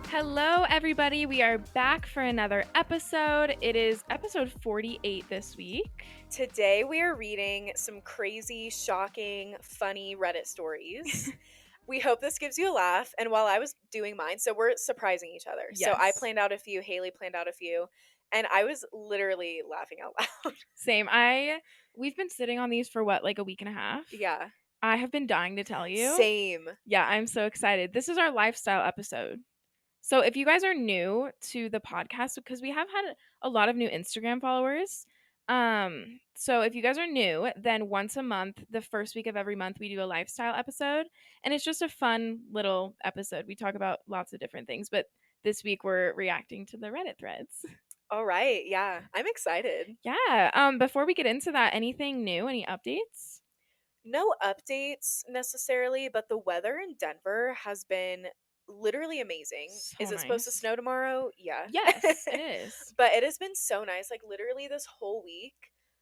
Hello, everybody. We are back for another episode. It is episode 48 this week. Today we are reading some crazy, shocking, funny Reddit stories. We hope this gives you a laugh. And while I was doing mine, so we're surprising each other. Yes. So I planned out a few, Haley planned out a few, and I was literally laughing out loud. Same. We've been sitting on these for what, like a week and a half? Yeah. I have been dying to tell you. Same. Yeah, I'm so excited. This is our lifestyle episode. So if you guys are new to the podcast, because we have had a lot of new Instagram followers. So if you guys are new, then once a month, the first week of every month, we do a lifestyle episode. And it's just a fun little episode. We talk about lots of different things, but this week we're reacting to the Reddit threads. All right. Yeah. I'm excited. Yeah. Before we get into that, anything new? Any updates? No updates necessarily, but the weather in Denver has been literally amazing. So Is it supposed to nice. snow tomorrow? Yeah. Yes, it is. But it has been so nice. Like literally this whole week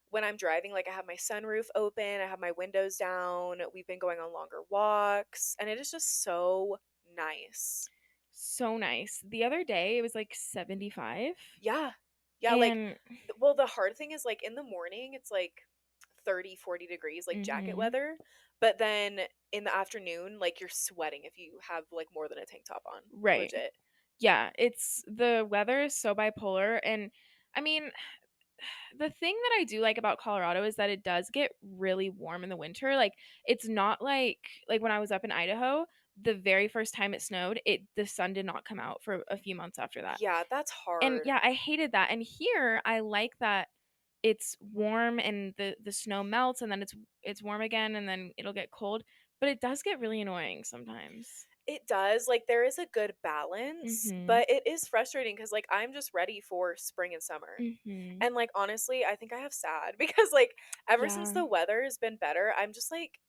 when I'm driving, like I have my sunroof open, I have my windows down. We've been going on longer walks, and it is just so nice. So nice. The other day it was like 75. Yeah. Yeah, And well, the hard thing is like in the morning it's like 30, 40 degrees, like jacket weather. But then in the afternoon, like you're sweating if you have like more than a tank top on. right. Legit. Yeah, the weather is so bipolar. And I mean, the thing that I do like about Colorado is that it does get really warm in the winter. Like it's not like when I was up in Idaho, the very first time it snowed, the sun did not come out for a few months after that. Yeah, that's hard. And yeah, I hated that. And here I like that it's warm and the snow melts and then it's warm again and then it'll get cold. But it does get really annoying sometimes. It does. Like there is a good balance, but it is frustrating because like I'm just ready for spring and summer. And like honestly, I think I have sad because like ever since the weather has been better, I'm just like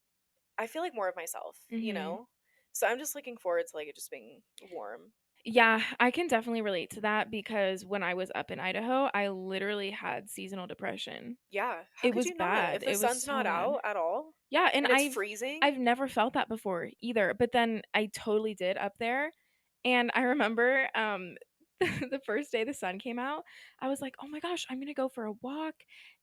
I feel like more of myself, you know? So I'm just looking forward to like it just being warm. Yeah, I can definitely relate to that because when I was up in Idaho, I literally had seasonal depression. Yeah. How It could was you not? bad. If the It was sun's so not bad. out at all Yeah, and and it's freezing. I've never felt that before either, but then I totally did up there. And I remember the first day the sun came out, I was like, "Oh my gosh, I'm going to go for a walk."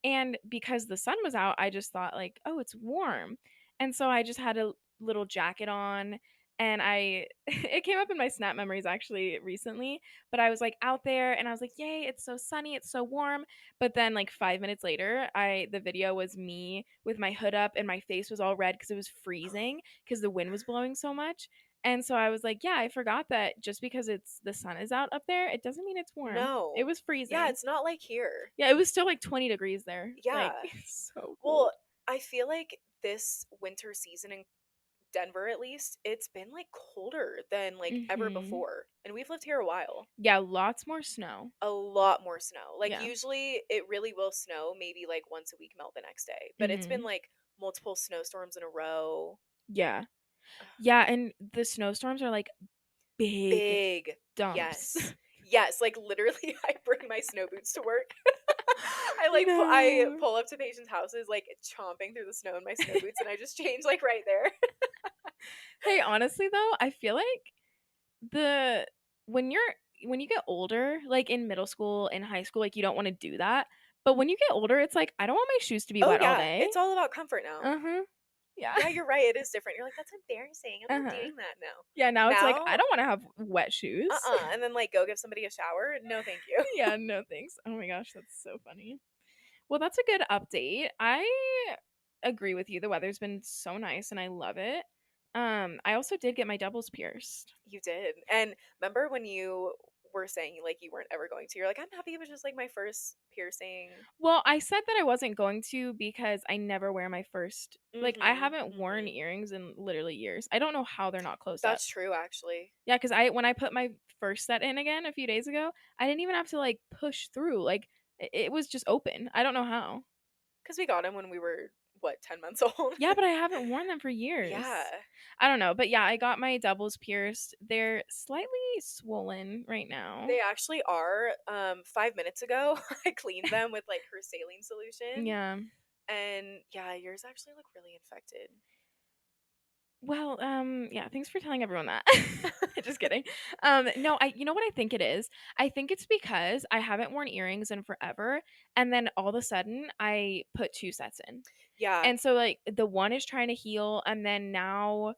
And because the sun was out, I just thought like, "Oh, it's warm." And so I just had a little jacket on and I it came up in my snap memories actually recently, but I was like out there and I was like, "Yay, it's so sunny, it's so warm." But then like 5 minutes later, the video was me with my hood up and my face was all red cuz it was freezing cuz the wind was blowing so much. And so I was like, yeah, I forgot that just because the sun is out up there, it doesn't mean it's warm. No. It was freezing. Yeah, it's not like here. Yeah, it was still like 20 degrees there. Yeah. Like, so cool. Well, I feel like this winter season in Denver at least, it's been like colder than like ever before. And we've lived here a while. Yeah, lots more snow. A lot more snow. Like Yeah. usually it really will snow maybe like once a week, melt the next day. But it's been like multiple snowstorms in a row. Yeah. Yeah, and the snowstorms are like big dumps. Yes. Yes, like literally I bring my snow boots to work. I No. pull up to patients' houses like chomping through the snow in my snow boots and I just change like right there. Hey, honestly though, I feel like when you get older, like in middle school and high school, like you don't want to do that. But when you get older, it's like I don't want my shoes to be wet all day. It's all about comfort now. Yeah. Yeah, you're right. It is different. You're like, that's embarrassing. I'm not doing that now. Yeah, now it's like I don't want to have wet shoes. And then like go give somebody a shower. No, thank you. Yeah, no thanks. Oh my gosh, that's so funny. Well, that's a good update. I agree with you. The weather's been so nice and I love it. I also did get my doubles pierced. You did. And remember when you were saying like you weren't ever going to? You're like, I'm happy it was just like my first piercing. Well, I said that I wasn't going to because I never wear my first. Like I haven't worn earrings in literally years. I don't know how they're not closed up. That's true, actually. Yeah, because when I put my first set in again a few days ago, I didn't even have to like push through. Like it was just open. I don't know how. Because we got them when we were, what, 10 months old? Yeah, but I haven't worn them for years. Yeah. I don't know. But yeah, I got my doubles pierced. They're slightly swollen right now. They actually are. 5 minutes ago, I cleaned them with like her saline solution. Yeah. And yeah, yours actually look really infected. Well, yeah, thanks for telling everyone that. Just kidding. No, you know what I think it is? I think it's because I haven't worn earrings in forever, and then all of a sudden I put 2 sets in. Yeah. And so like the one is trying to heal, and then now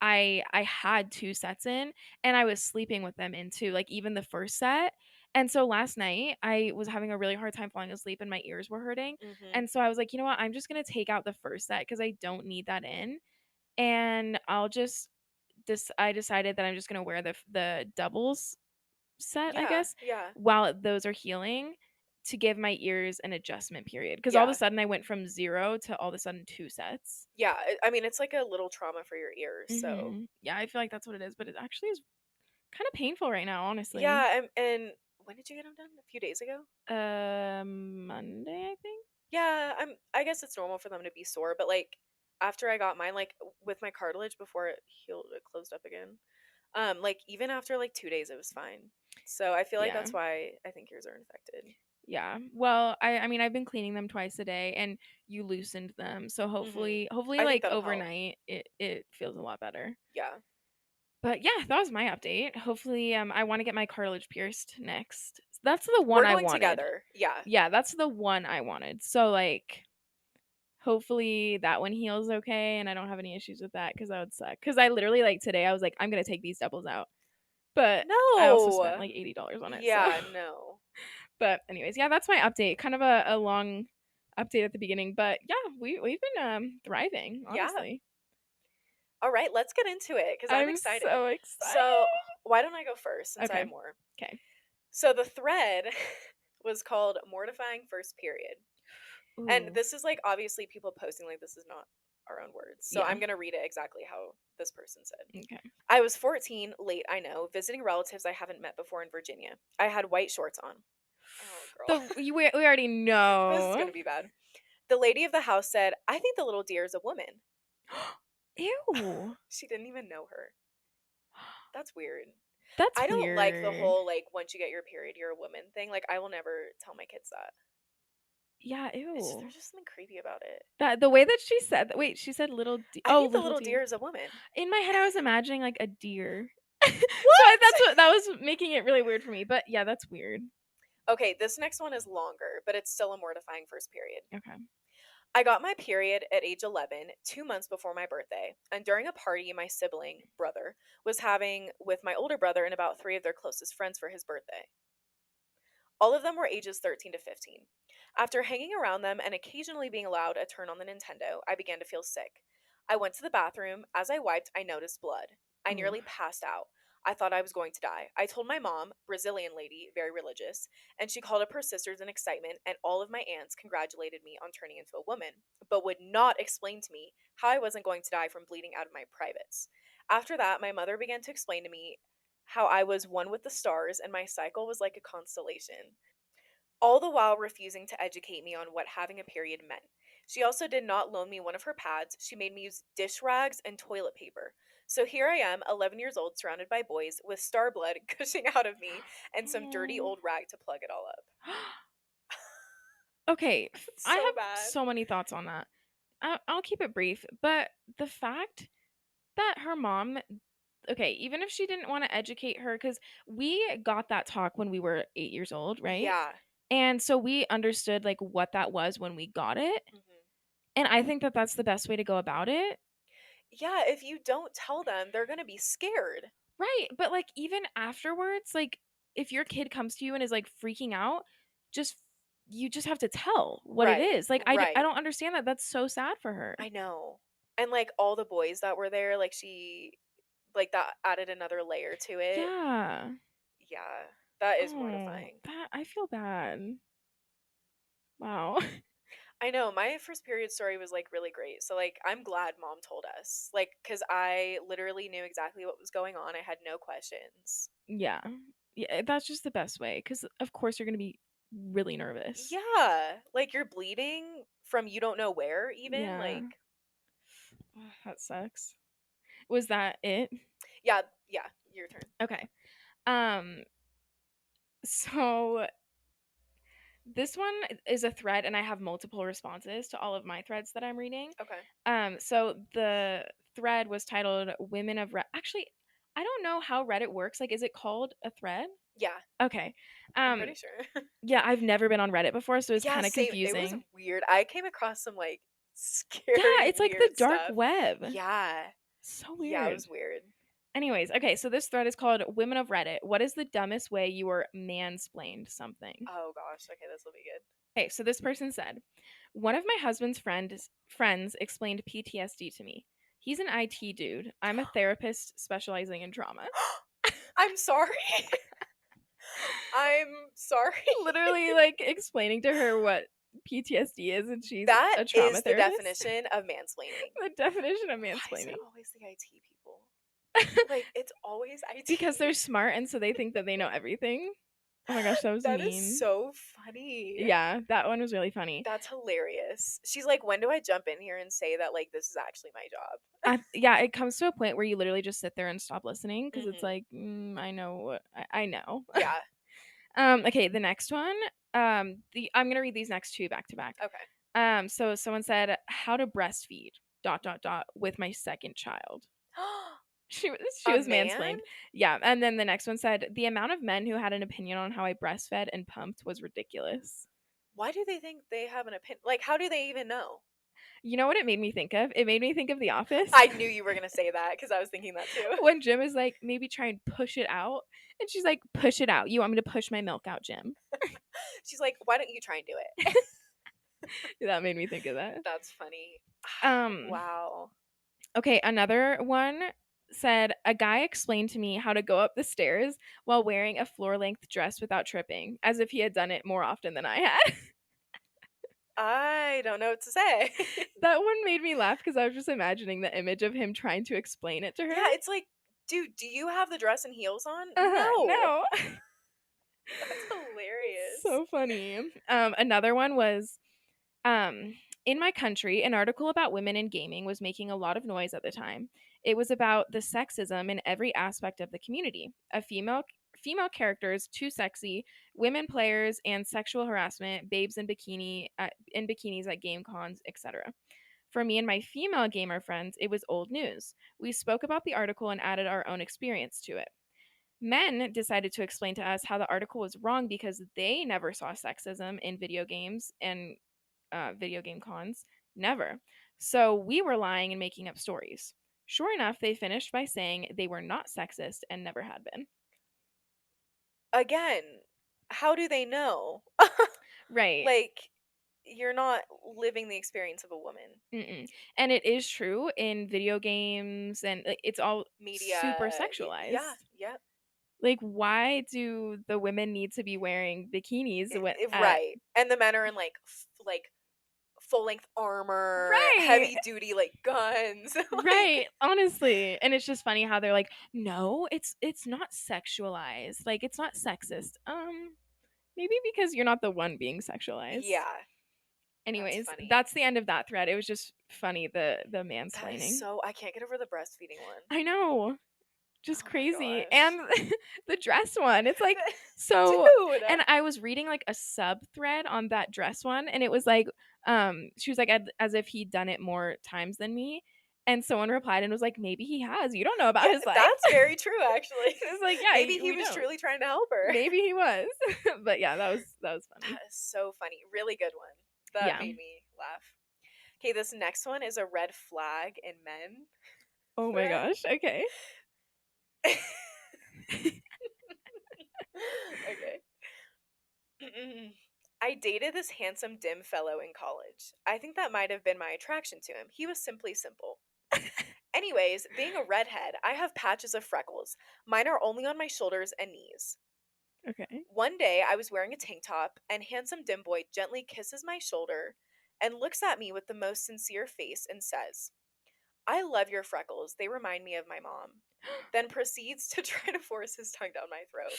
I had 2 sets in, and I was sleeping with them in too, like even the first set. And so last night I was having a really hard time falling asleep and my ears were hurting. Mhm. And so I was like, "You know what? I'm just going to take out the first set because I don't need that in." And I'll just I decided that I'm just gonna wear the doubles set, I Yeah. guess, Yeah. while those are healing to give my ears an adjustment period. Because all of a Yeah. sudden I went from 0 to all of a sudden 2 sets. Yeah. I mean, it's like a little trauma for your ears, so Yeah, I feel like that's what it is, but it actually is kind of painful right now, honestly. yeah, and when did you get them done? A few days ago? Monday, I think. Yeah, I guess it's normal for them to be sore, but like after I got mine, like with my cartilage before it healed, it closed up again. Like even after like 2 days, it was fine. So I feel like Yeah. that's why I think yours are infected. Yeah. Well, I mean I've been cleaning them twice a day and you loosened them. So Mhm. hopefully I think like that'll help. overnight it feels a lot better. Yeah. But yeah, that was my update. Hopefully, I want to get my cartilage pierced next. That's the one We're I going wanted. together. Yeah. Yeah, that's the one I wanted. So like, hopefully that one heals okay, and I don't have any issues with that because that would suck. Because I literally like today, I was like, I'm gonna take these doubles out, but I also spent No. like $80 on it. So, Yeah, no. but anyways, yeah, that's my update. Kind of a long update at the beginning, but yeah, we've been thriving Yeah. honestly. All right, let's get into it because I'm I'm excited. so excited. So, why don't I go first since I Okay. have more? Okay. So, the thread was called Mortifying First Period. And Ooh. this is like obviously people posting, like, this is not our own words. So, Yeah. I'm going to read it exactly how this person said. Okay. I was 14, late, I know, visiting relatives I haven't met before in Virginia. I had white shorts on. Oh, girl. We already This is going know. to be bad. The lady of the house said, I think the little dear is a woman. Ew. She didn't even know her. That's weird. That's I don't like the weird. whole like once you get your period you're a woman thing. Like I will never tell my kids that. Yeah, It's just ew. there's just something creepy about it. That the way that she said that. Wait, she said I think the little little deer. deer is a woman. In my head I was imagining like a deer. So What? that's what that was making it really weird for me. But yeah, that's weird. Okay, this next one is longer, but it's still a mortifying first period. Okay. I got my period at age 11, 2 months before my birthday, and during a party my sibling, brother, was having with my older brother and about three of their closest friends for his birthday. All of them were ages 13 to 15. After hanging around them and occasionally being allowed a turn on the Nintendo, I began to feel sick. I went to the bathroom. As I wiped, I noticed blood. I Ooh. nearly passed out. I thought I was going to die. I told my mom, Brazilian lady, very religious, and she called up her sisters in excitement, and all of my aunts congratulated me on turning into a woman, but would not explain to me how I wasn't going to die from bleeding out of my privates. After that, my mother began to explain to me how I was one with the stars and my cycle was like a constellation, all the while refusing to educate me on what having a period meant. She also did not loan me one of her pads. She made me use dish rags and toilet paper. So here I am, 11 years old, surrounded by boys, with star blood gushing out of me and some dirty Oh. old rag to plug it all up. Okay, It's I so have bad. so many thoughts on that. I'll keep it brief, but the fact that her mom, okay, even if she didn't want to educate her, because we got that talk when we were 8 years old, right? Yeah. And so we understood like what that was when we got it. Hmm. And I think that that's the best way to go about it. Yeah, if you don't tell them, they're going to be scared. Right. But like even afterwards, like if your kid comes to you and is like freaking out, just you just have to tell what it Right, is. Like I right. don't understand that. That's so sad for her. I know. And like all the boys that were there, like like that added another layer to it. Yeah. Yeah, that is Oh, mortifying. that I feel bad. Wow. I know, my first period story was like really great. So like I'm glad mom told us. Like cuz I literally knew exactly what was going on. I had no questions. Yeah. Yeah, that's just the best way cuz of course you're going to be really nervous. Yeah, like you're bleeding from you don't know where even Yeah. like Ugh, that sucks. Was that it? yeah, yeah, your turn. Okay. Um so This one is a thread, and I have multiple responses to all of my threads that I'm reading. Okay. So the thread was titled "Women of Actually, I don't know how Reddit works. Like, is it called a thread? Yeah, Okay. I'm Um, pretty sure. yeah, I've never been on Reddit before, so it's Yeah, kind of same. It was confusing. weird. I came across some like Yeah, scary, it's like the weird dark stuff. web. Yeah. So Yeah, it weird. was weird. Anyways, okay, so this thread is called "Women of Reddit. What is the dumbest way you were mansplained something?" Oh gosh. Okay, this will be good. Okay, so this person said, "One of my husband's friends explained PTSD to me. He's an IT dude. I'm a therapist specializing in trauma." I'm sorry. I'm sorry. Literally, like, explaining to her what PTSD is, and she's That a trauma is the therapist. definition of mansplaining. The definition of Why is it mansplaining. always the IT people? Like, it's always Because IT. they're smart, and so they think that they know everything. Oh my gosh, that was That is mean. so funny. Yeah, that one was really funny. That's hilarious. She's like, when do I jump in here and say that, like, this is actually my job? Yeah, it comes to a point where you literally just sit there and stop listening because it's Hmm. like, I know what I know. Yeah. Okay, the next one. I'm gonna read these next two back to back. Okay. So someone said how to breastfeed dot dot dot with my second child. She A was man? mansplained. Yeah, and then the next one said the amount of men who had an opinion on how I breastfed and pumped was ridiculous. Why do they think they have an opinion? Like, how do they even know? You know what it made me think of? It made me think of The Office. I knew you were gonna say that because I was thinking that too. When Jim is like, maybe try and push it out. And she's like, push it out. You want me to push my milk out, Jim? She's like, why don't you try and do it? That made me think of that. That's funny. Um, Wow. okay, another one said a guy explained to me how to go up the stairs while wearing a floor length dress without tripping, as if he had done it more often than I had. I don't know what to say. That one made me laugh because I was just imagining the image of him trying to explain it to her. Yeah, it's like, dude, do you have the dress and heels on? No. No. That's hilarious. So funny. Another one was in my country, an article about women in gaming was making a lot of noise at the time. It was about the sexism in every aspect of the community. Female characters too sexy, women players, and sexual harassment, babes in bikinis at game cons, etc. For me and my female gamer friends, it was old news. We spoke about the article and added our own experience to it. Men decided to explain to us how the article was wrong because they never saw sexism in video games and video game cons. Never. So we were lying and making up stories. Sure enough, they finished by saying they were not sexist and never had been. Again, how do they know? Right. Like, you're not living the experience of a woman. Mm-mm. And it is true in video games, and like, it's all Media. super sexualized. Yeah, yep. Like, why do the women need to be wearing bikinis when at Right. And the men are in like full length armor, right? heavy duty like guns. Right, honestly. And it's just funny how they're like, "No, it's not sexualized. Like it's not sexist." Maybe because you're not the one being sexualized. Yeah, that's Anyways, funny. that's the end of that thread. It was just funny the That is mansplaining. so I can't get over the breastfeeding one. I know. Just Oh my crazy. gosh. And the dress one. It's like so Dude. and I was reading like a sub thread on that dress one and it was like she was like as if he'd done it more times than me. And someone replied and was like, maybe he has. You don't know about Yeah, his life. that's very true actually. It's like, yeah, Maybe he we was don't. truly trying to help her. Maybe he was. But yeah, that was funny. That is so funny. Really good one. That Yeah. made me laugh. Okay, this next one is a red flag in men. Oh my gosh. Okay. Okay. I dated this handsome, dim fellow in college. I think that might have been my attraction to him. He was simply simple. Anyways, being a redhead, I have patches of freckles. Mine are only on my shoulders and knees. Okay. One day, I was wearing a tank top, and handsome dim boy gently kisses my shoulder and looks at me with the most sincere face and says, I love your freckles. They remind me of my mom. Then proceeds to try to force his tongue down my throat.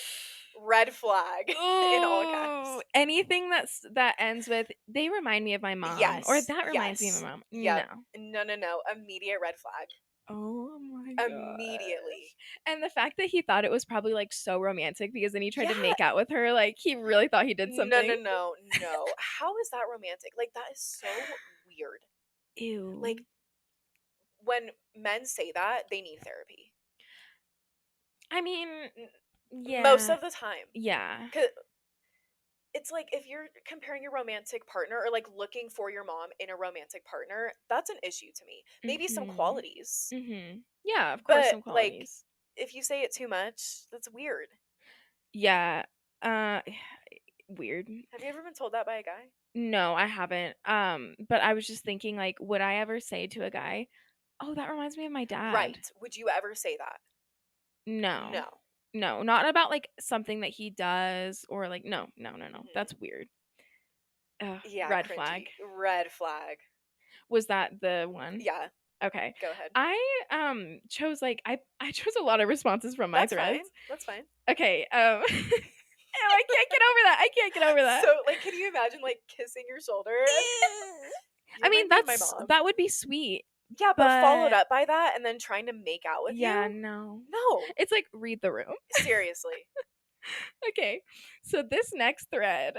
Red flag in all caps. Ooh, anything that ends with they remind me of my mom or Yes. that reminds me of Yes. my mom. Yep. No. No, no, no. Immediate red flag. Oh my Immediately. gosh. And the fact that he thought it was probably, like, so romantic because then he tried to Yeah. make out with her, like, he really thought he did No, no, something. no, no. How is that romantic? Like, that is so weird. Like, Ew. when men say that, they need therapy. I mean, Most yeah. of the time. Yeah. 'Cause it's like if you're comparing your romantic partner or like looking for your mom in a romantic partner, that's an issue to me. Maybe some Mhm. qualities. Mhm. Yeah, of course, But some like qualities. if you say it too much, that's weird. Yeah. Uh, weird. Have you ever been told that by a guy? No, I haven't. But I was just thinking, like, would I ever say to a guy, "Oh, that reminds me of my dad"? Right. Would you ever say that? No. No. No, not about, like, something that he does or, like, no, no, no, no. Hmm. That's weird. Ugh, Yeah, red flag. cringy. Red flag. Was that the one? Yeah, Okay. go ahead. I chose like I chose a lot of responses from my That's fine. threads. That's fine. Okay. Oh, I can't get over that. I can't get over that. So, like, can you imagine like kissing your shoulder? You I mean, remind me of my mom. that would be sweet, Yeah, but followed but up by that and then trying to make out with yeah, you? no. No. It's like read the room. Seriously. Okay. So this next thread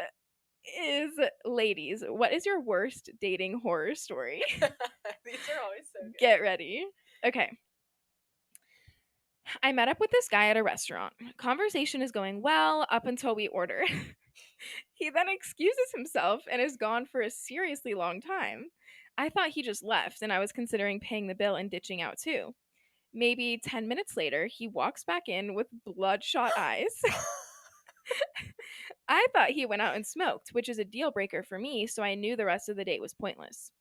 is ladies, what is your worst dating horror story? These are always so good. Get ready. Okay. I met up with this guy at a restaurant. Conversation is going well up until we order. He then excuses himself and is gone for a seriously long time. I thought he just left and I was considering paying the bill and ditching out too. Maybe 10 minutes later, he walks back in with bloodshot eyes. I thought he went out and smoked, which is a deal breaker for me, so I knew the rest of the date was pointless.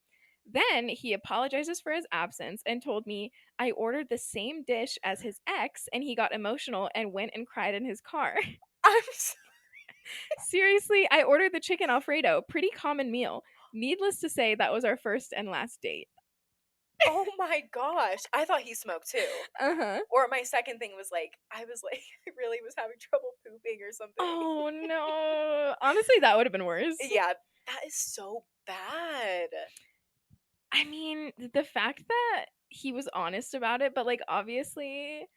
Then he apologizes for his absence and told me I ordered the same dish as his ex and he got emotional and went and cried in his car. I'm so- Seriously, I ordered the chicken Alfredo, pretty common meal. Needless to say, that was our first and last date. Oh my gosh. I thought he smoked too. Uh huh. Or my second thing was like, I was like, I really was having trouble pooping or something. Oh no. Honestly, that would have been worse. Yeah, that is so bad. I mean, the fact that he was honest about it, but like obviously,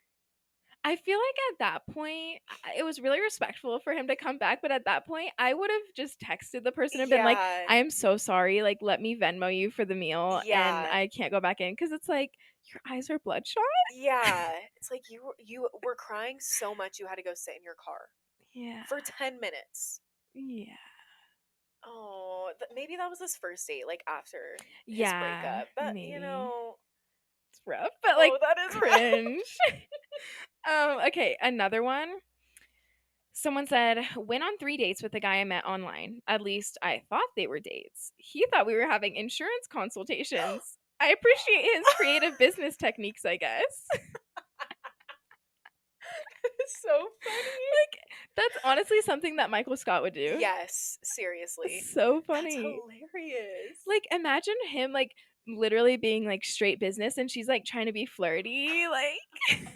I feel like at that point, it was really respectful for him to come back. But at that point, I would have just texted the person and been like, Yeah. I am so sorry. Like, let me Venmo you for the meal and Yeah. I can't go back in. Cause it's like, your eyes are bloodshot. Yeah. It's like you were crying so much you had to go sit in your car Yeah. for 10 minutes. Yeah. Oh, maybe that was his first date, like after his Yeah. breakup. But Maybe. It's rough, but like oh, that is cringe. Okay, another one. Someone said, went on 3 dates with the guy I met online. At least I thought they were dates. He thought we were having insurance consultations. I appreciate his creative business techniques, I guess. It's so funny. Like, that's honestly something that Michael Scott would do. Yes, seriously. So That's funny. hilarious. Like, imagine him, like, literally being, like, straight business and she's, like, trying to be flirty. Like,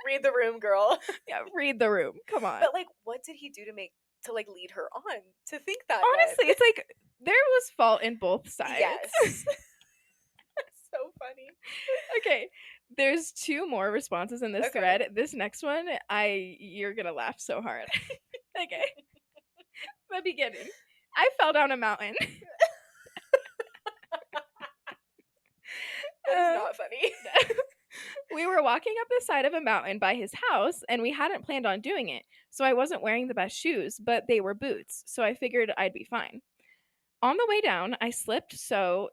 read the room, girl. yeah, read the room. Come on. But like, what did he do to like lead her on to think that? Honestly, then? it's like there was fault in both sides. Yes. So funny. Okay, there's 2 more responses in this Okay. thread. This next one, you're gonna laugh so hard. Okay. The beginning. I fell down a mountain. That is not funny. We were walking up the side of a mountain by his house, and we hadn't planned on doing it, so I wasn't wearing the best shoes, but they were boots, so I figured I'd be fine. On the way down, I slipped, so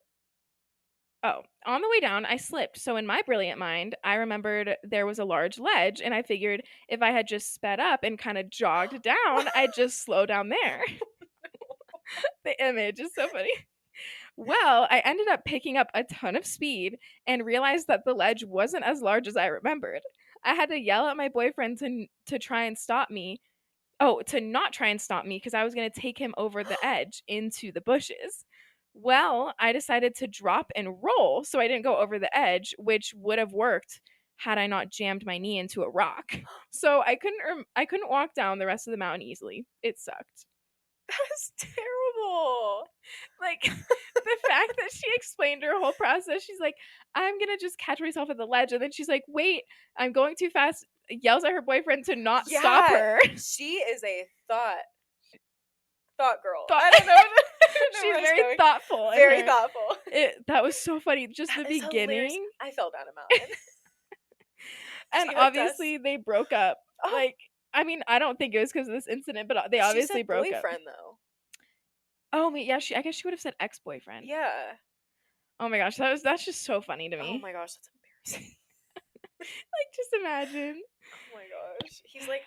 on the way down, I slipped. So, in my brilliant mind, I remembered there was a large ledge, and I figured if I had just sped up and kind of jogged down, I'd just slow down there. The image is so funny. Well, I ended up picking up a ton of speed and realized that the ledge wasn't as large as I remembered. I had to yell at my boyfriend to try and stop me. Oh, to not try and stop me because I was going to take him over the edge into the bushes. Well, I decided to drop and roll so I didn't go over the edge, which would have worked had I not jammed my knee into a rock. So I couldn't walk down the rest of the mountain easily. It sucked. That's terrible. Like the fact that she explained her whole process. She's like, I'm gonna just catch myself at the ledge, and then she's like, wait, I'm going too fast. Yells at her boyfriend to not stop Yeah, her. she is a thought girl. Thought- I don't know. I don't know She's where I was very going. thoughtful. Very thoughtful. That was so funny. Just That the is hilarious. beginning. I fell down a mountain. And She hooked us. obviously they broke up. Oh, Like, I mean, I don't think it was because of this incident, but they she obviously said broke up. boyfriend though. Oh, yeah, I guess she would have said ex-boyfriend. Yeah. Oh my gosh, that's just so funny to Oh me. my gosh, that's embarrassing. Like, just imagine. Oh my gosh. He's like,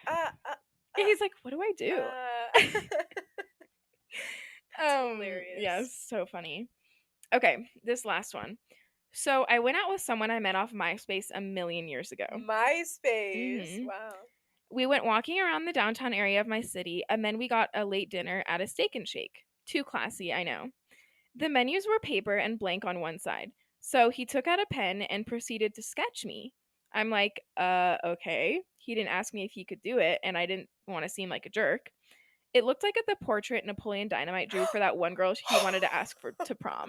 He's like, what do I do? That's hilarious. Yeah, it's so funny. Okay, this last one. So I went out with someone I met off MySpace a million years ago. MySpace. Wow. We went walking around the downtown area of my city, and then we got a late dinner at a Steak and Shake. Too classy, I know. The menus were paper and blank on one side. So he took out a pen and proceeded to sketch me. I'm like, okay. He didn't ask me if he could do it, and I didn't want to seem like a jerk. It looked like the portrait Napoleon Dynamite drew for that one girl he wanted to ask for to prom.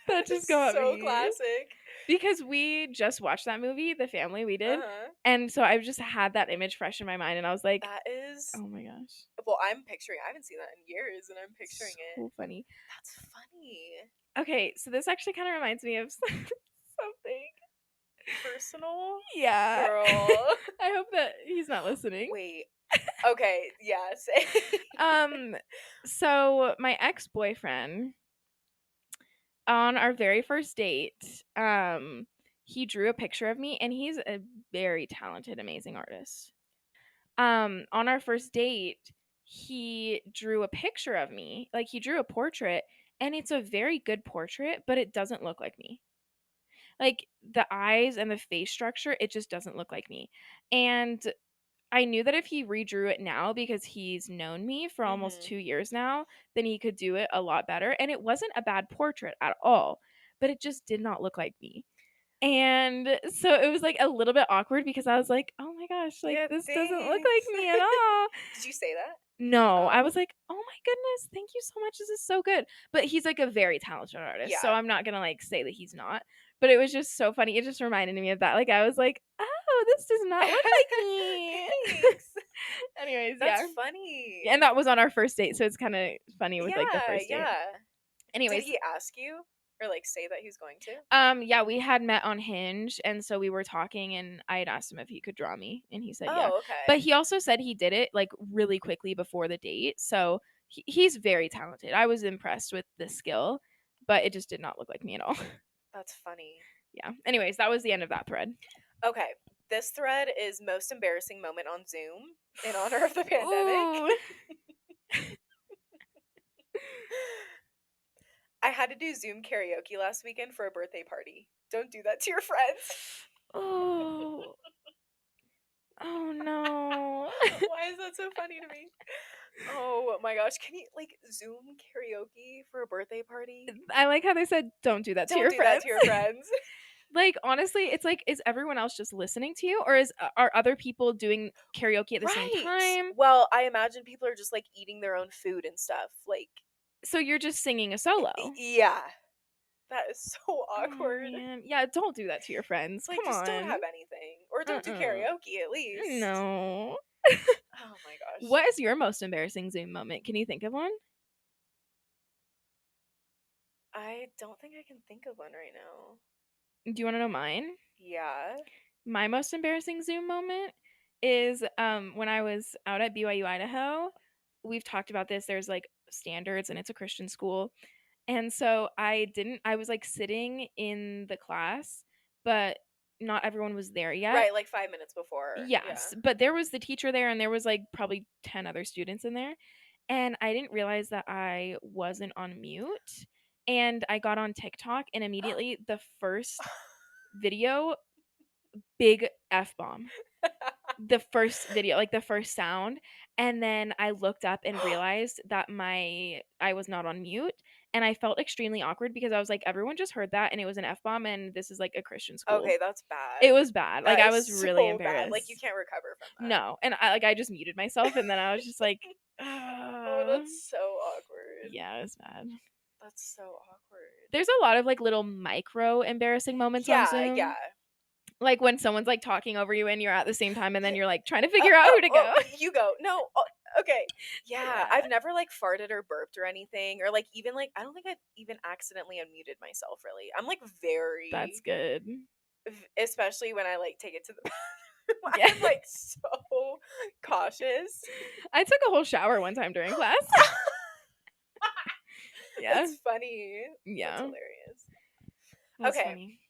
That just got so me. classic. Because we just watched that movie, The Family, we did. And so I've just had that image fresh in my mind, and I was like, that is, oh my gosh. Well, I haven't seen that in years, and I'm picturing so it. Funny. That's funny. Okay, so this actually kind of reminds me of something personal. Yeah. Girl. I hope that he's not listening. Wait. Okay, yeah, say. So my ex-boyfriend, on our very first date, he drew a picture of me, and he's a very talented, amazing artist. On our first date, he drew a picture of me. Like, he drew a portrait, and it's a very good portrait, but it doesn't look like me. Like, the eyes and the face structure, it just doesn't look like me. And I knew that if he redrew it now, because he's known me for almost 2 years now, then he could do it a lot better. And it wasn't a bad portrait at all, but it just did not look like me. And so it was like a little bit awkward because I was like, oh my gosh, like, yeah, this doesn't look like me at all. Did you say that? No, I was like, oh my goodness, thank you so much. This is so good. But he's like a very talented artist. Yeah. So I'm not going to like say that he's not. But it was just so funny. It just reminded me of that. Like, I was like, oh, this does not look like me. Thanks. Anyways, that's funny. And that was on our first date. So it's kind of funny with like the first date. Yeah. Anyways. Did he ask you? Or like say that he's going to? Yeah, we had met on Hinge, and so we were talking, and I had asked him if he could draw me, and he said yeah. Okay. But he also said he did it like really quickly before the date, so he's very talented. I was impressed with the skill, but it just did not look like me at all. That's funny. Yeah. Anyways, that was the end of that thread. Okay. This thread is most embarrassing moment on Zoom in honor of the pandemic. I had to do Zoom karaoke last weekend for a birthday party. Don't do that to your friends. Oh. Oh no. Why is that so funny to me? Oh my gosh. Can you like Zoom karaoke for a birthday party? I like how they said don't do that to your friends. Don't do that to your friends. Like, honestly, it's like, is everyone else just listening to you, or are other people doing karaoke at the same time? Well, I imagine people are just like eating their own food and stuff. Like, so you're just singing a solo. Yeah. That is so awkward. Oh, yeah, don't do that to your friends. Like, Come just on. don't have anything. Or don't do karaoke at least. No. Oh my gosh. What is your most embarrassing Zoom moment? Can you think of one? I don't think I can think of one right now. Do you want to know mine? Yeah. My most embarrassing Zoom moment is when I was out at BYU Idaho. We've talked about this. There's like standards, and it's a Christian school. And so I was like sitting in the class, but not everyone was there yet. Right, like 5 minutes before. Yes, yeah. But there was the teacher there, and there was like probably 10 other students in there. And I didn't realize that I wasn't on mute. And I got on TikTok, and immediately the first video, big F-bomb. The first video, like the first sound. And then I looked up and realized that I was not on mute, and I felt extremely awkward because I was like, everyone just heard that, and it was an F-bomb, and this is like a Christian school. Okay, that's bad. It was bad. Like, I was really embarrassed. Bad. Like, you can't recover from that. No. And I just muted myself, and then I was just like, oh, that's so awkward. Yeah, it was bad. That's so awkward. There's a lot of like little micro embarrassing moments on Zoom. Yeah. Like when someone's like talking over you and you're at the same time and then you're like trying to figure out who to go. You go. No. Okay. Yeah, I've never like farted or burped or anything, or like even like I don't think I've even accidentally unmuted myself really. I'm like very That's good. Especially when I like take it to the Yeah. I'm like so cautious. I took a whole shower one time during class. Yeah. It's funny. Yeah. That's hilarious. That's okay. Funny.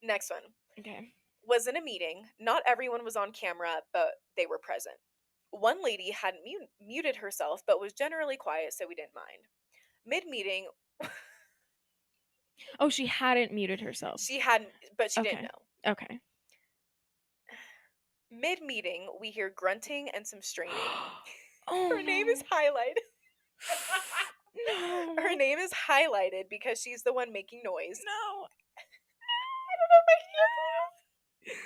Next one. Okay. Was in a meeting. Not everyone was on camera, but they were present. One lady hadn't muted herself, but was generally quiet, so we didn't mind. Mid-meeting... Oh, she hadn't muted herself. She hadn't, but she didn't know. Okay. Mid-meeting, we hear grunting and some straining. Oh, Her name is highlighted. No. Her name is highlighted because she's the one making noise. No. I don't know if I can breathe.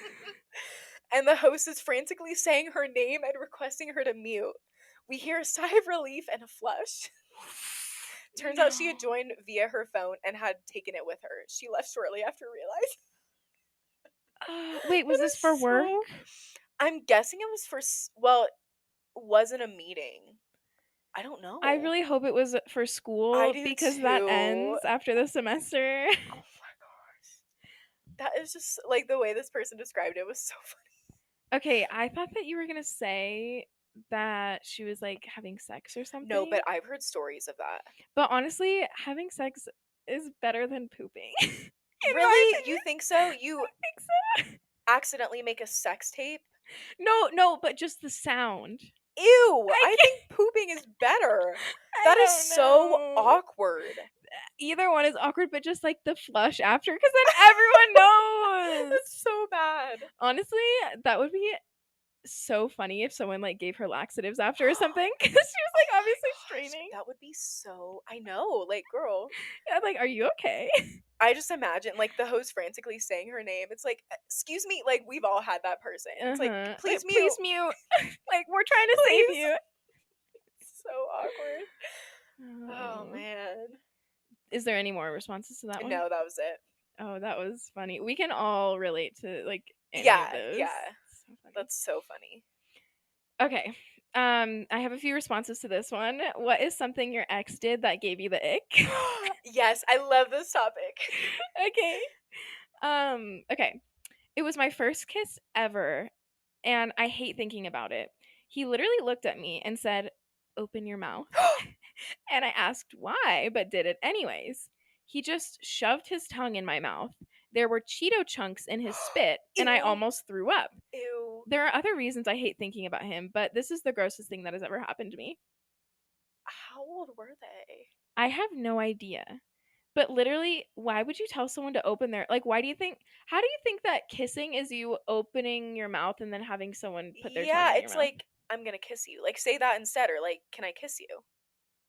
And the host is frantically saying her name and requesting her to mute. We hear a sigh of relief and a flush. Turns out she had joined via her phone and had taken it with her. She left shortly after realizing. Wait, was this for work? I'm guessing it was for, well, it wasn't a meeting. I don't know. I really hope it was for school I do because too. that ends after the semester. Oh my gosh. That is just, like, the way this person described it was so funny. Okay, I thought that you were going to say that she was, like, having sex or something. No, but I've heard stories of that. But honestly, having sex is better than pooping. Really? You think so? You I think so. accidentally make a sex tape? No, but just the sound. Ew! I think pooping is better. That is so awkward. Either one is awkward, but just like the flush after, because then everyone knows. That's so bad. Honestly, that would be so funny if someone like gave her laxatives after or something, because she was like obviously straining. That would be so. I know, like, girl. Yeah, like, are you okay? I just imagine like the host frantically saying her name. It's like, excuse me, like we've all had that person. It's like, please mute. Please mute. Like, we're trying to save you. It's so awkward. Oh man. Is there any more responses to that one? No, that was it. Oh, that was funny. We can all relate to like any of those. Yeah. So that's so funny. Okay. I have a few responses to this one. What is something your ex did that gave you the ick? Yes, I love this topic. Okay. Okay. It was my first kiss ever, and I hate thinking about it. He literally looked at me and said, "Open your mouth." And I asked why, but did it anyways. He just shoved his tongue in my mouth. There were Cheeto chunks in his spit, and I almost threw up. Ew. There are other reasons I hate thinking about him, but this is the grossest thing that has ever happened to me. How old were they? I have no idea. But literally, why would you tell someone to open their, like, how do you think that kissing is you opening your mouth and then having someone put their tongue in your mouth? Yeah, it's like, I'm gonna kiss you. Like, say that instead, or like, can I kiss you?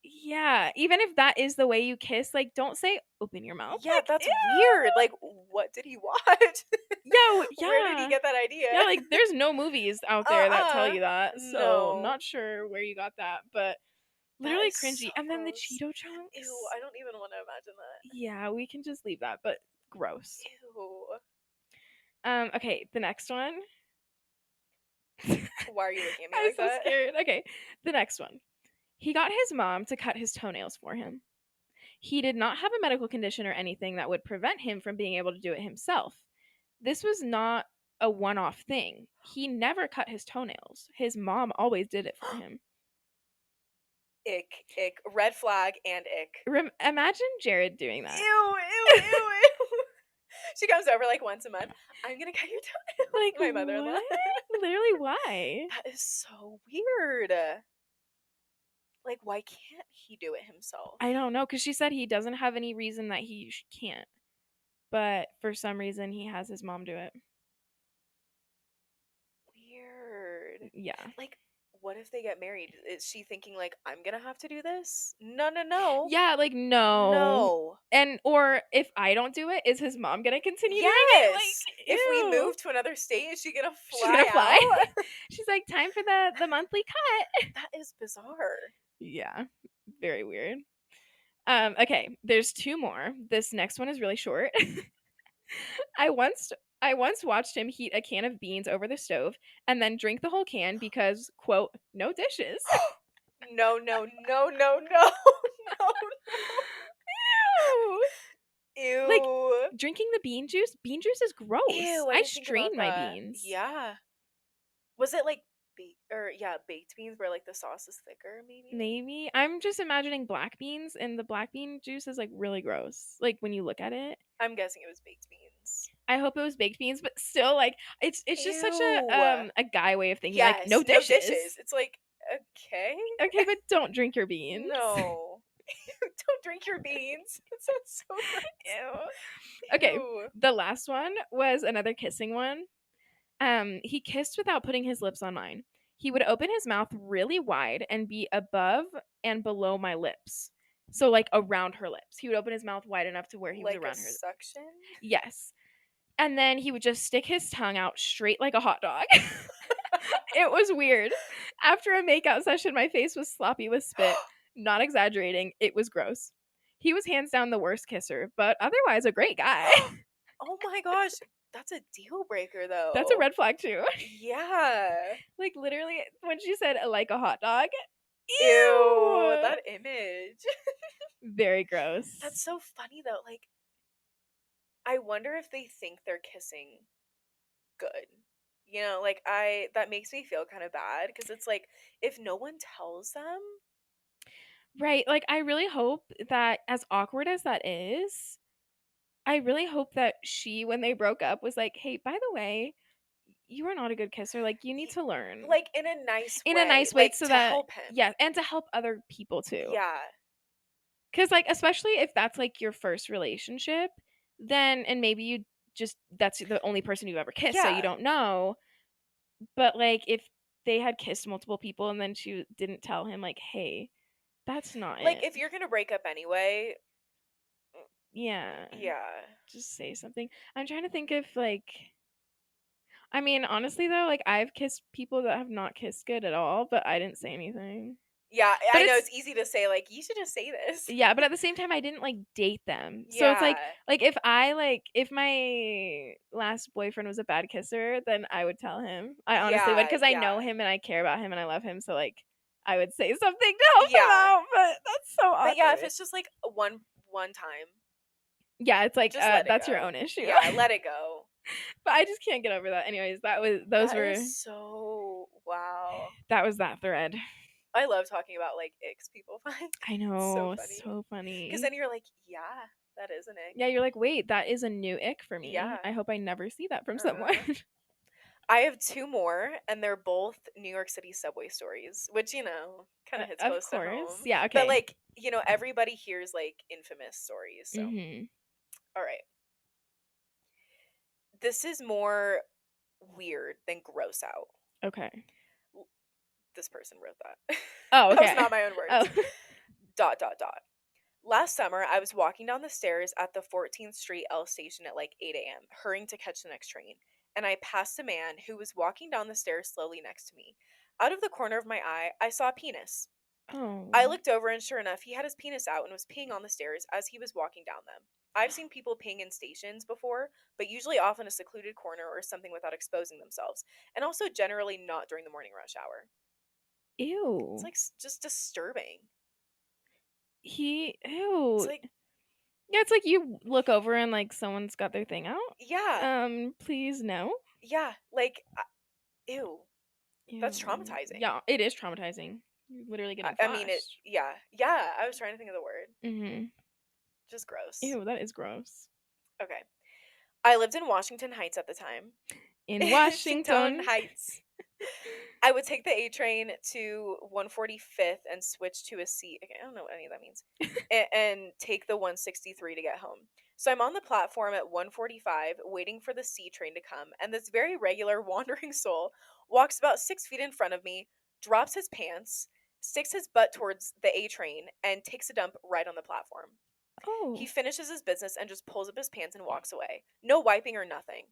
Yeah, even if that is the way you kiss, like, don't say open your mouth. Yeah, like, that's ew. weird. Like, what did he watch? Yeah. Where did he get that idea? Yeah, like, there's no movies out there that tell you that, so no. not sure where you got that, but literally cringy. So and then the gross. Cheeto chunks. Ew, I don't even want to imagine that. Yeah, we can just leave that, but gross. Ew. Okay, the next one. Why are you looking at me like that? I'm so scared. Okay, the next one. He got his mom to cut his toenails for him. He did not have a medical condition or anything that would prevent him from being able to do it himself. This was not a one-off thing. He never cut his toenails. His mom always did it for him. Ick. Red flag and ick. Imagine Jared doing that. Ew. She comes over like once a month. I'm gonna cut your toenails. Like, my mother-in-law. Literally, why? That is so weird. Like, why can't he do it himself? I don't know, because she said he doesn't have any reason that he can't. But for some reason, he has his mom do it. Weird. Yeah. Like, what if they get married? Is she thinking, like, I'm gonna have to do this? No. Yeah, like, no. And, or if I don't do it, is his mom gonna continue doing it? Like, if we move to another state, is she gonna fly She's gonna fly? out? She's like, time for the monthly cut. That is bizarre. Yeah. Very weird. Okay, there's two more. This next one is really short. I once I once watched him heat a can of beans over the stove and then drink the whole can because, quote, no dishes. No, no, no, no, no, no, Ew! no. Like Ew. drinking the bean juice is gross. Ew, I I didn't think about strain my that. beans. Yeah. Was it like baked beans where like the sauce is thicker, maybe? Maybe. I'm just imagining black beans and the black bean juice is like really gross. Like when you look at it. I'm guessing it was baked beans. I hope it was baked beans, but still like it's just such Ew. a guy way of thinking like Yes, no no dishes. dishes. It's like, okay. Okay, but don't drink your beans. No. Don't drink your beans. That sounds so Ew. gross. Okay, Ew. the last one was another kissing one. He kissed without putting his lips on mine. He would open his mouth really wide and be above and below my lips. So like around her lips. He would open his mouth wide enough to where he was Like a around her. suction? Yes. And then he would just stick his tongue out straight like a hot dog. It was weird. After a makeout session, my face was sloppy with spit. Not exaggerating, it was gross. He was hands down the worst kisser, but otherwise a great guy. Oh my gosh. That's a deal breaker That's a though. red flag too. Yeah. Like literally when she said like a hot dog. Ew, Ew. that image. Very gross. That's so funny though. Like, I wonder if they think they're kissing good. You know, like that makes me feel kind of bad because it's like if no one tells them, Right. Like I really hope that as awkward as that is, I really hope that she when they broke up was like, "Hey, by the way, you are not a good kisser. Like you need y- to learn." like in a nice In a way, nice way like so to that help him. yeah, and to help other people too. Yeah. Cuz like especially if that's like your first relationship, then and maybe you just that's the only person you've ever kissed so you Yeah. don't know, but like if they had kissed multiple people and then she didn't tell him like, "Hey, that's not Like it." if you're going to break up anyway, Yeah. yeah. Just say something. I'm trying to think if like I mean, honestly though, like I've kissed people that have not kissed good at all, but I didn't say anything. Yeah, But I know it's it's easy to say like you should just say this. yeah, but at the same time I didn't like date them. So it's Yeah. like if my last boyfriend was a bad kisser, then I would tell him. I honestly would Yeah, because I yeah. know him and I care about him and I love him, so like I would say something to help him Yeah. out, but that's so But yeah, if awkward. it's just like one time, Yeah, it's like just let it that's your go. own issue. Yeah, let it go. But I just can't get over that. Anyways, those That were is so wow. that was that thread. I love talking about like icks people find. I It's so know, funny. so Because funny. then you're like, yeah, that is an ick. Yeah, you're like, "Wait, that is a new ick for me. Yeah. I hope I never see that from someone." Uh-uh. I have two more, and they're both New York City subway stories, which, kind of hits Of close to course. home. Yeah, But, okay. like, everybody hears, like, infamous stories. So, Mhm. all right. This is more weird than gross out. Okay. This person wrote that. Oh, That was okay. not my own Oh. words. Dot, dot, dot. Last summer, I was walking down the stairs at the 14th Street L station at like 8 a.m., hurrying to catch the next train, and I passed a man who was walking down the stairs slowly next to me. Out of the corner of my eye, I saw a penis. I Oh. looked over, and sure enough, he had his penis out and was peeing on the stairs as he was walking down them. I've seen people peeing in stations before, but usually off in a secluded corner or something without exposing themselves, and also generally not during the morning rush hour. It's Ew. like just disturbing. It's Ew. like, Yeah, it's like you look over and like someone's got their thing out. yeah, Please no. yeah, like, ew. That's Ew. traumatizing. Yeah, it is traumatizing. You're literally getting I mean, flashed. yeah, I was trying to think of the word. Mhm. Just gross. Ew, that is gross. Okay. I lived in Washington Heights at the time. In Washington Washington. Heights. I would take the A train to 145th and switch to a C. Okay, I don't know what any of that means. And take the 163 to get home. So I'm on the platform at 145 waiting for the C train to come, and this very regular wandering soul walks about 6 feet in front of me, drops his pants, sticks his butt towards the A train, and takes a dump right on the platform. He Oh. finishes his business and just pulls up his pants and walks away. No wiping or nothing.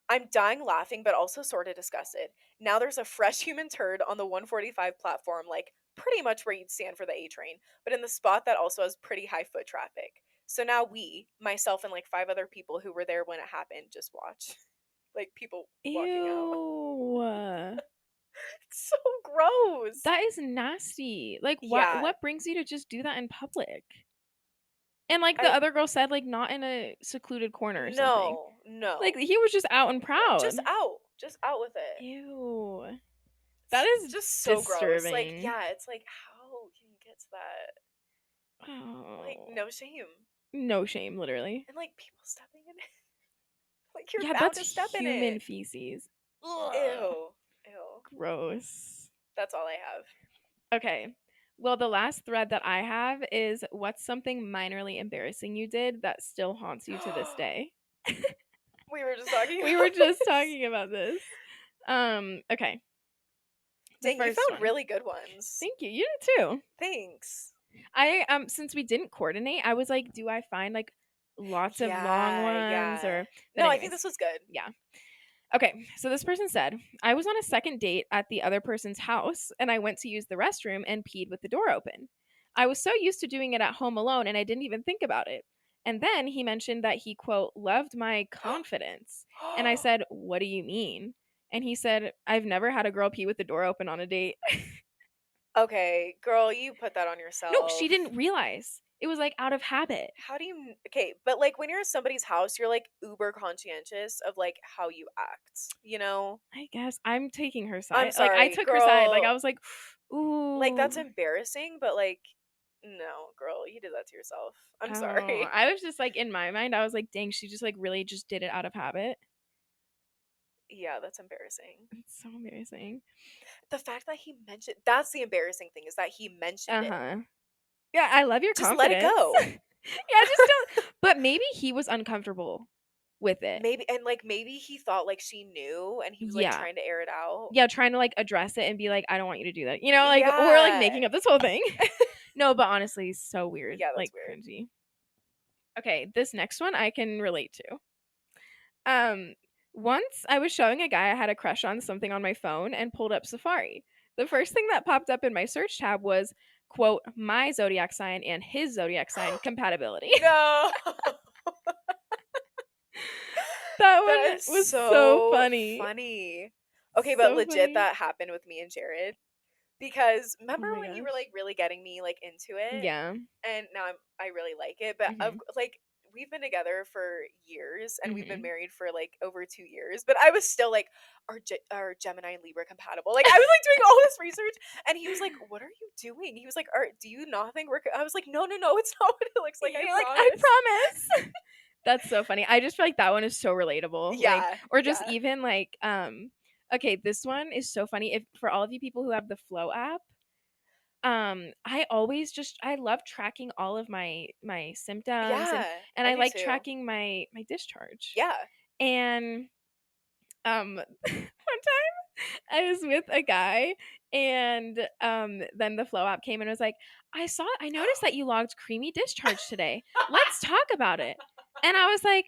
I'm dying laughing, but also sort of disgusted. Now there's a fresh human turd on the 145 platform, like pretty much where you'd stand for the A train, but in the spot that also has pretty high foot traffic. So now we, myself and like 5 other people who were there when it happened, just watch. Like people walking out. Ew. It's so gross. That is nasty. Like, Yeah. what brings you to just do that in public? And, like, the I other girl said, like, not in a secluded corner or something. no, Like, no. he was just out and proud. Just out. Just out with it. Ew. That It's is just so gross. Like, disturbing. yeah, it's like how can you get to that? Like, Oh. no shame. No shame, literally. And like people stepping in it. Like you're Yeah, bound that's to step in human it. feces. Ugh. Ew. Ew. Gross. That's all I have. Okay. Well, the last thread that I have is what's something minorly embarrassing you did that still haunts you to this day? We were just talking We were about just this. talking about this. Okay. The Dang, you first found one. really good ones. Thank you. You did too. Thanks. I since we didn't coordinate, I was like, do I find like lots of long Yeah, ones yeah. or but No, I think anyways, this was good. yeah. Okay, so this person said, I was on a second date at the other person's house and I went to use the restroom and peed with the door open. I was so used to doing it at home alone and I didn't even think about it. And then he mentioned that he, quote, loved my confidence. And I said, what do you mean? And he said, I've never had a girl pee with the door open on a date. Okay, girl, you put that on No, she yourself. didn't realize. It was like out of habit. How do you okay, but like when you're at somebody's house, you're like uber conscientious of like how you act, you know? I guess I'm taking her I'm side. Like I sorry, took her side. Like I girl. was like, Like that's ooh. embarrassing, but like no, girl, you did that to yourself. I'm Oh, sorry. I was just like in my mind, I was like, dang, she just like really just did it out of habit. Yeah, that's embarrassing. It's so embarrassing. The fact that he mentioned that's the embarrassing thing is that he mentioned Uh it. huh. Yeah, I love your Just let it confidence. go. Yeah, just don't. But maybe he was uncomfortable with it. Maybe and like maybe he thought like she knew and he was like Yeah. trying to air it out. Yeah, trying to like address it and be like, I don't want you to do that. You know, like, or like Yeah. making up this whole thing. No, but honestly, so weird. Yeah, that's Like weird. cringy. Okay, this next one I can relate to. Once I was showing a guy I had a crush on something on my phone and pulled up Safari. The first thing that popped up in my search tab was, quote, my zodiac sign and his zodiac sign compatibility. No. That That one is was so so funny. funny. Okay, but So legit funny. that happened with me and Jared. Because Oh remember my when you were gosh. like really getting me like into it? Yeah. And now I really like it, but of Hmm. like we've been together for years and we've been Hmm. married for like over 2 years, but I was still like are Gemini and Libra compatible? Like I was like doing all this research and he was like, "What are you doing?" He was like, do you not think we're I was like, "No, no, no, it's not what it looks like. I You're like, I promise." promise. That's so funny. I just feel like that one is so relatable. Like, Yeah, or just yeah. even like, okay, this one is so funny. If for all of you people who have the Flow app, I always just I love tracking all of my symptoms Yeah, and I I do like too. tracking my discharge. Yeah. And one time I was with a guy and then the Flow app came and was like, I noticed that you logged creamy discharge today. Let's talk about it. And I was like,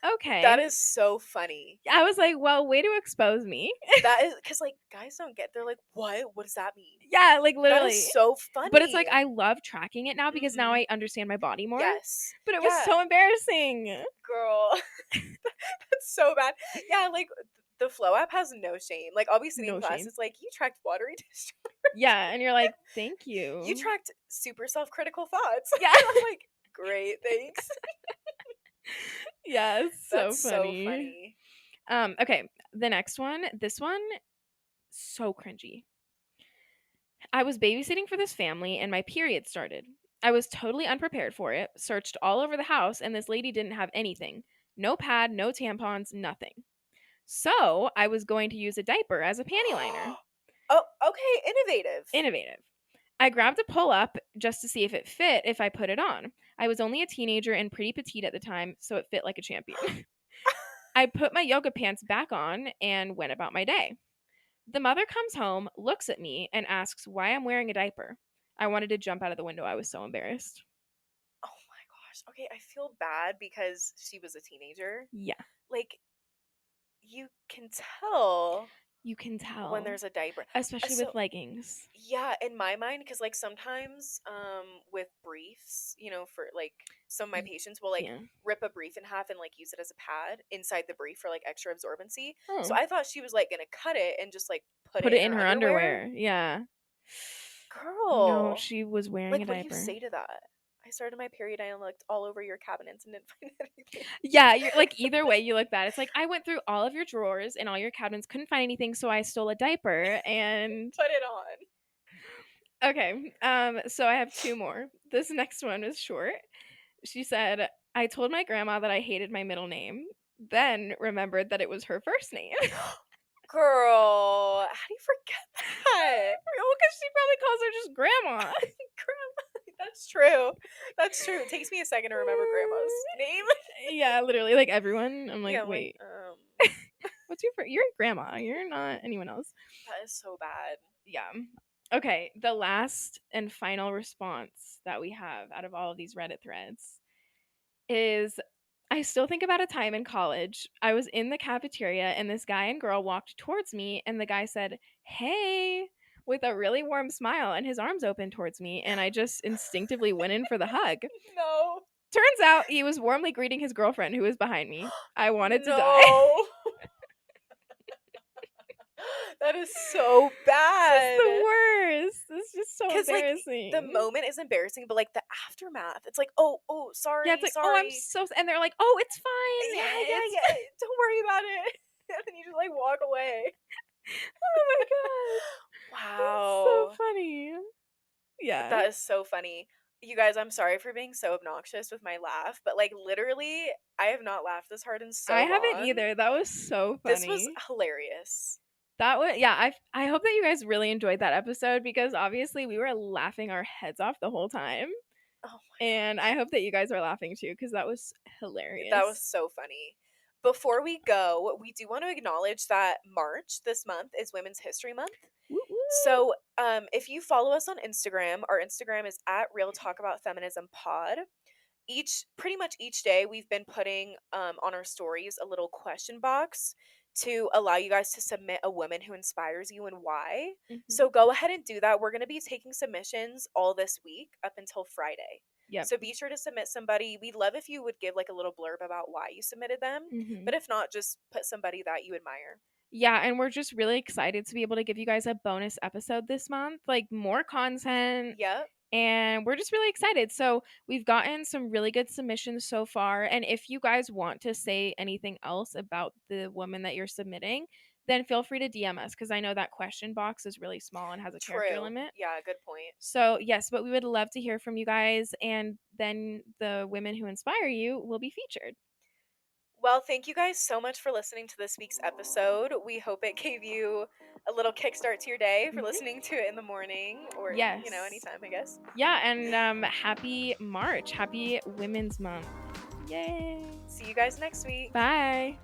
That okay. is so funny. I was like, well, way to expose me. That is because like guys don't get. They're like, "What? What does that mean?" Yeah, like That is literally. so But it's funny. like I love tracking it now because now Mhm. I understand my body more. Yes. But it was Yeah, so embarrassing. girl. That's so bad. Yeah, like the Flow app has no shame. Like I'll be sitting in No class, shame. it's like you tracked watery discharge. Yeah, and you're like, thank You you. tracked super self-critical thoughts. Yeah. I'm like, great, thanks. Yeah, it's so That's so funny. funny. Okay, the next one. This one, so cringy. I was babysitting for this family and my period started. I was totally unprepared for it, searched all over the house, and this lady didn't have anything. No pad, no tampons, nothing. So I was going to use a diaper as a panty liner. Oh, okay, innovative. Innovative. I grabbed a pull up just to see if it fit if I put it on. I was only a teenager and pretty petite at the time, so it fit like a champion. I put my yoga pants back on and went about my day. The mother comes home, looks at me, and asks why I'm wearing a diaper. I wanted to jump out of the window. I was so embarrassed. Oh my gosh. Okay, I feel bad because she was a teenager. Yeah. Like you can tell You can when tell, there's a diaper. especially So with leggings. yeah, in my mind, because like sometimes with briefs, for like some of my Y- patients will like Yeah. rip a brief in half and like use it as a pad inside the brief for like extra absorbency. So Oh, I thought she was like gonna cut it and just like put put it it in in her her underwear. underwear. Yeah. No, Girl, she was wearing a like what do you diaper. say to that? I started my period. I looked all over your cabinets and didn't find anything. Yeah, you're like either way you look bad. It's like I went through all of your drawers and all your cabinets, couldn't find anything, so I stole a diaper and Put it on. okay. So I have two more. This next one is short. She said, I told my grandma that I hated my middle name, then remembered that it was her first name. Girl, how do you forget that? Well, because she probably calls her just grandma. Grandma. That's true. That's true. It takes me a second to remember grandma's name. Yeah, literally, like everyone. I'm like, Yeah, I'm like, wait, what's your first? You're grandma. You're not anyone else. that is so bad. Yeah. Okay, the last and final response that we have out of all of these Reddit threads is I still think about a time in college. I was in the cafeteria and this guy and girl walked towards me, and the guy said, "Hey," with a really warm smile and his arms open towards me, and I just instinctively went in for the hug. No. Turns out he was warmly greeting his girlfriend who was behind me. I wanted to die. No. That is so This is bad. the worst. This is just so Cause like the embarrassing. moment is embarrassing, but like the aftermath, it's like, oh, Yeah, it's sorry, like, oh, I'm sorry. so, and they're like, oh, it's fine. Yeah, yeah, It's yeah. Don't worry about it. And then you just like walk away. oh my gosh. That's so Wow. funny. Yeah. That is so funny. You guys, I'm sorry for being so obnoxious with my laugh, but like literally, I have not laughed this hard in I so haven't long. either. That was so This was funny. hilarious. That was yeah, I hope that you guys really enjoyed that episode because obviously we were laughing our heads off the whole time. Oh my And I gosh. hoop that you guys are laughing too because that was That was hilarious. so funny. Before we go, we do want to acknowledge that March this month is Women's History Month. Woo woo. So, if you follow us on Instagram, our Instagram is at Real Talk About Feminism Pod. Pretty much each day, we've been putting on our stories a little question box to allow you guys to submit a woman who inspires you and why. Mhm. So go ahead and do that. We're going to be taking submissions all this week up until Friday. Yep. So be sure to submit somebody. We'd love if you would give like a little blurb about why you submitted them. But Mhm. if not, just put somebody that you admire. Yeah, and we're just really excited to be able to give you guys a bonus episode this month, like more content. Yep. And we're just really excited. So, we've gotten some really good submissions so far. And if you guys want to say anything else about the woman that you're submitting, then feel free to DM us because I know that question box is really small and has a character True. limit. Yeah, good point. So, yes, but we would love to hear from you guys. And then the women who inspire you will be featured. Well, thank you guys so much for listening to this week's episode. We hope it gave you a little kickstart to your day for Mhm. listening to it in the morning or, Yes. anytime, I guess. Yeah. And happy March. Happy Women's Month. Yay. See you guys next week. Bye.